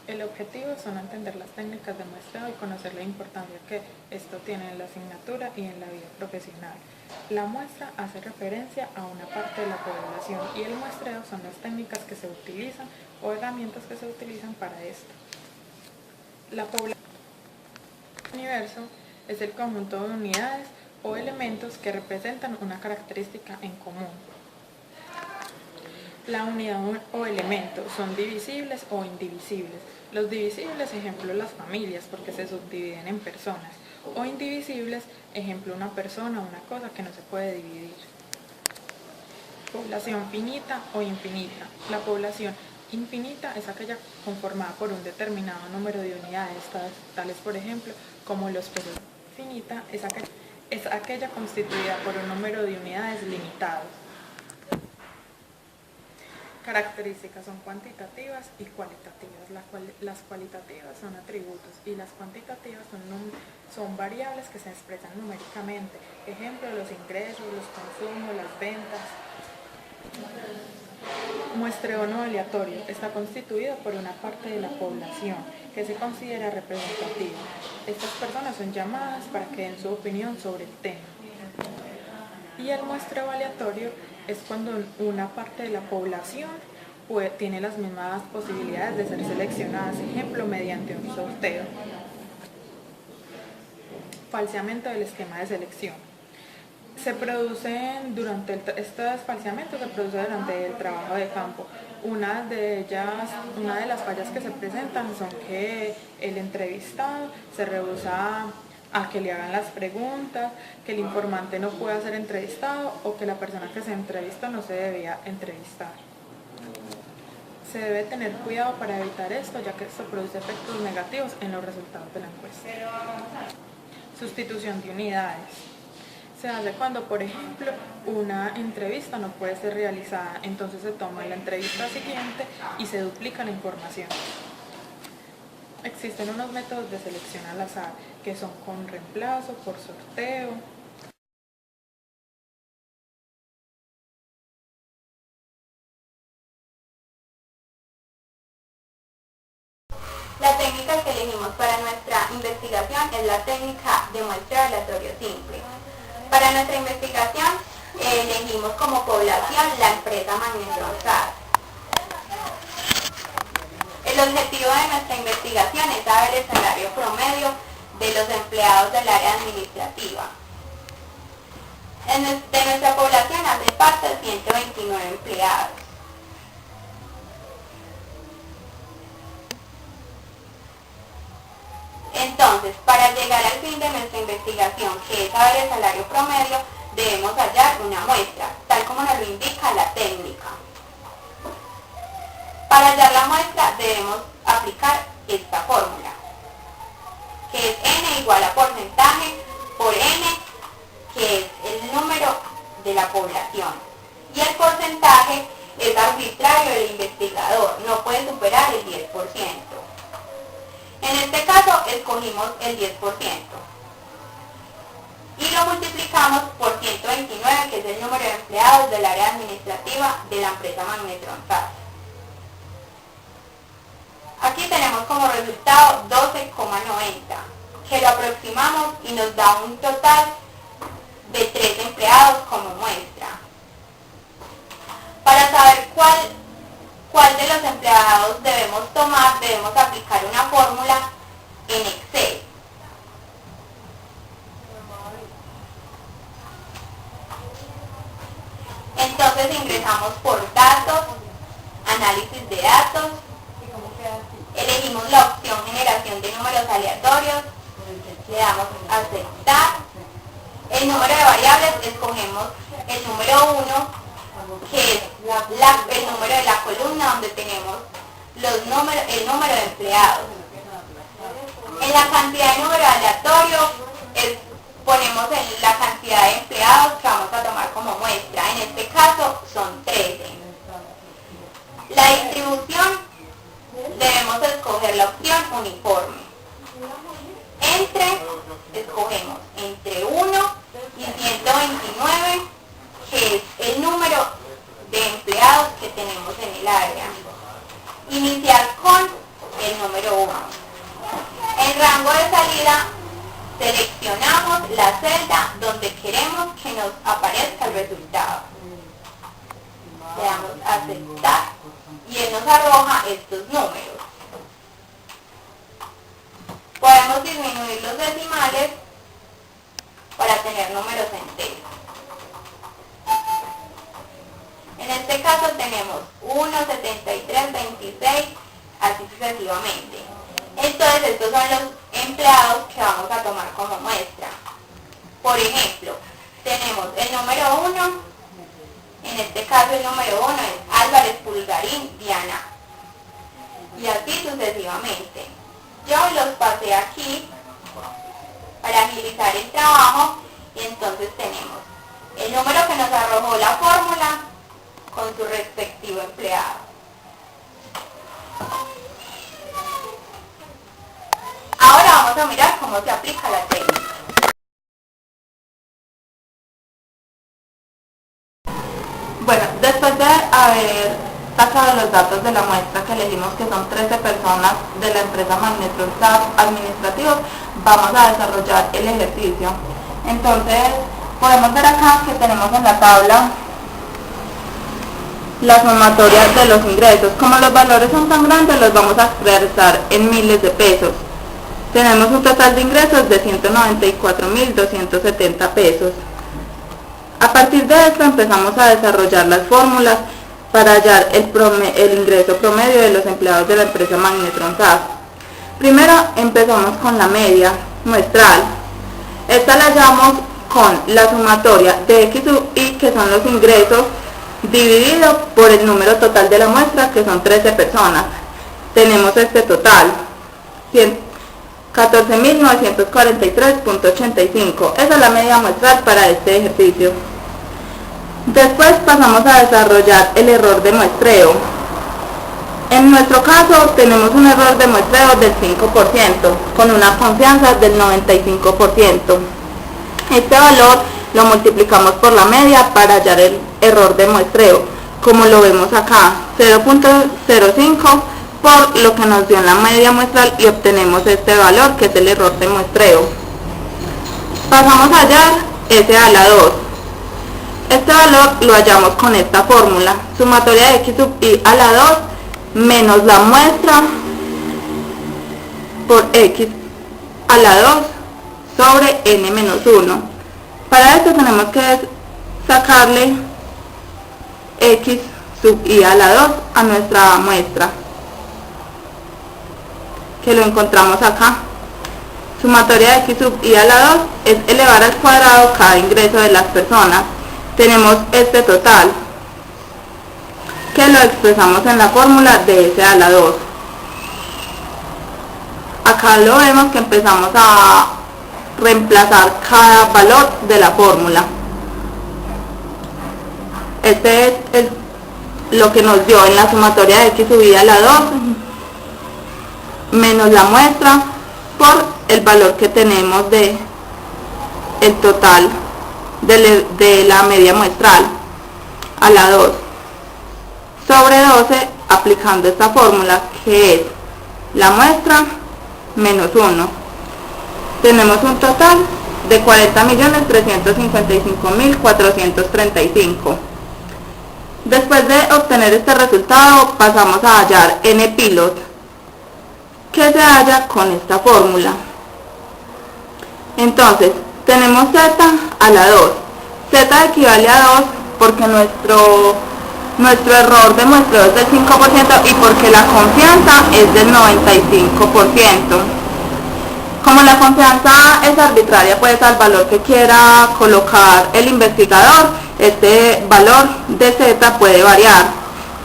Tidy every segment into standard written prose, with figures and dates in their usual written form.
El objetivo son entender las técnicas de muestreo y conocer la importancia que esto tiene en la asignatura y en la vida profesional. La muestra hace referencia a una parte de la población y el muestreo son las técnicas que se utilizan o herramientas que se utilizan para esto. La población del universo es el conjunto de unidades o elementos que representan una característica en común. La unidad o elemento son divisibles o indivisibles. Los divisibles, ejemplo, las familias, porque se subdividen en personas. O indivisibles, ejemplo, una persona o una cosa que no se puede dividir. Población finita o infinita. La población infinita es aquella conformada por un determinado número de unidades, tales por ejemplo como los pesos. Finita es aquella constituida por un número de unidades limitados. Características son cuantitativas y cualitativas. Las cualitativas son atributos y las cuantitativas son variables que se expresan numéricamente. Ejemplo, los ingresos, los consumos, las ventas. Muestreo no aleatorio está constituido por una parte de la población que se considera representativa. Estas personas son llamadas para que den su opinión sobre el tema. Y el muestreo aleatorio es cuando una parte de la población tiene las mismas posibilidades de ser seleccionadas, ejemplo, mediante un sorteo. Falseamiento del esquema de selección. Estos falseamientos se producen durante el trabajo de campo. Una de las fallas que se presentan son que el entrevistado se rehúsa a que le hagan las preguntas, que el informante no pueda ser entrevistado o que la persona que se entrevista no se debía entrevistar. Se debe tener cuidado para evitar esto, ya que esto produce efectos negativos en los resultados de la encuesta. Sustitución de unidades. Se hace cuando, por ejemplo, una entrevista no puede ser realizada, entonces se toma la entrevista siguiente y se duplica la información. Existen unos métodos de selección al azar, que son con reemplazo, por sorteo. La técnica que elegimos para nuestra investigación es la técnica de muestreo aleatorio simple. Para nuestra investigación elegimos como población la empresa Magnetron SAS. El objetivo de nuestra investigación es saber el salario promedio de los empleados del área administrativa. De nuestra población hace parte 129 empleados. Entonces, para llegar al fin de nuestra investigación, que es saber el salario promedio, debemos hallar una muestra, tal como nos lo indica la técnica. Para hallar la muestra debemos aplicar esta fórmula, que es n igual a porcentaje por n, que es el número de la población. Y el porcentaje es arbitrario del investigador, no puede superar el 10%. En este caso escogimos el 10% y lo multiplicamos por 129, que es el número de empleados del área administrativa de la empresa Magnetron SAS. Aquí tenemos como resultado 12,90, que lo aproximamos y nos da un total de 3 empleados como muestra. Para saber cuál de los empleados debemos tomar, debemos aplicar una fórmula en Excel. Entonces ingresamos por datos, análisis de datos, elegimos la opción generación de números aleatorios, le damos a aceptar. El número de variables, escogemos el número 1, que es el número de la columna donde tenemos el número de empleados. En la cantidad de número aleatorio ponemos la cantidad de empleados que vamos a tomar como muestra. En este caso son 13. La distribución, debemos escoger la opción uniforme. Escogemos entre 1 y 129, que es el número de empleados que tenemos en el área. Iniciar con el número queremos que nos aparezca el resultado. Le damos a aceptar y él nos arroja estos números. Podemos disminuir los decimales para tener números enteros. En este caso tenemos 1, 73, 26, así sucesivamente. Entonces estos son los empleados que vamos a tomar como muestra. Por ejemplo, tenemos el número 1, en este caso el número 1 es Álvarez Pulgarín Diana. Y así sucesivamente. Yo los pasé aquí para agilizar el trabajo y entonces tenemos el número que nos arrojó la fórmula con su respectivo empleado. Ahora vamos a mirar cómo se aplica la técnica. Bueno, después de haber sacado los datos de la muestra que elegimos, que son 13 personas de la empresa Magnetron Staff administrativos, vamos a desarrollar el ejercicio. Entonces, podemos ver acá que tenemos en la tabla la sumatoria de los ingresos. Como los valores son tan grandes, los vamos a expresar en miles de pesos. Tenemos un total de ingresos de 194.270 pesos. A partir de esto empezamos a desarrollar las fórmulas para hallar el ingreso promedio de los empleados de la empresa Magnetron SAS. Primero empezamos con la media muestral. Esta la hallamos con la sumatoria de X sub Y, que son los ingresos, dividido por el número total de la muestra, que son 13 personas. Tenemos este total, 14.943.85. Esa es la media muestral para este ejercicio. Después pasamos a desarrollar el error de muestreo. En nuestro caso tenemos un error de muestreo del 5%, con una confianza del 95%. Este valor lo multiplicamos por la media para hallar el error de muestreo, como lo vemos acá, 0.05 por lo que nos dio en la media muestral, y obtenemos este valor, que es el error de muestreo. Pasamos a hallar S a la 2. Este valor lo hallamos con esta fórmula, sumatoria de X sub Y a la 2 menos la muestra por X a la 2 sobre N menos 1. Para esto tenemos que sacarle X sub Y a la 2 a nuestra muestra, que lo encontramos acá. Sumatoria de X sub Y a la 2 es elevar al cuadrado cada ingreso de las personas. Tenemos este total, que lo expresamos en la fórmula de S a la 2. Acá lo vemos que empezamos a reemplazar cada valor de la fórmula. Este es lo que nos dio en la sumatoria de X sub Y a la 2 menos la muestra por el valor que tenemos de el total de la media muestral a la 2 sobre 12, aplicando esta fórmula, que es la muestra menos 1. Tenemos un total de 40.355.435. Después de obtener este resultado, pasamos a hallar N pilot, que se halla con esta fórmula. Entonces, tenemos Z a la 2. Z equivale a 2 porque nuestro error de muestreo es del 5% y porque la confianza es del 95%. Como la confianza es arbitraria, pues al valor que quiera colocar el investigador, este valor de Z puede variar.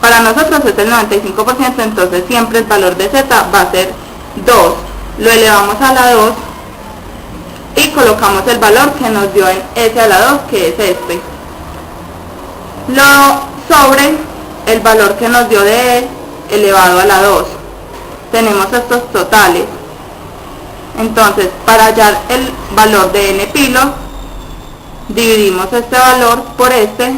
Para nosotros es el 95%, entonces siempre el valor de Z va a ser 2. Lo elevamos a la 2 y colocamos el valor que nos dio en S a la 2, que es este. Lo sobre el valor que nos dio de E elevado a la 2. Tenemos estos totales. Entonces, para hallar el valor de N pilot, dividimos este valor por este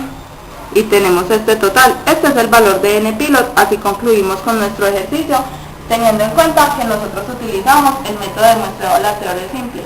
y tenemos este total. Este es el valor de N pilot. Así concluimos con nuestro ejercicio, teniendo en cuenta que nosotros utilizamos el método de muestreo aleatorio simple.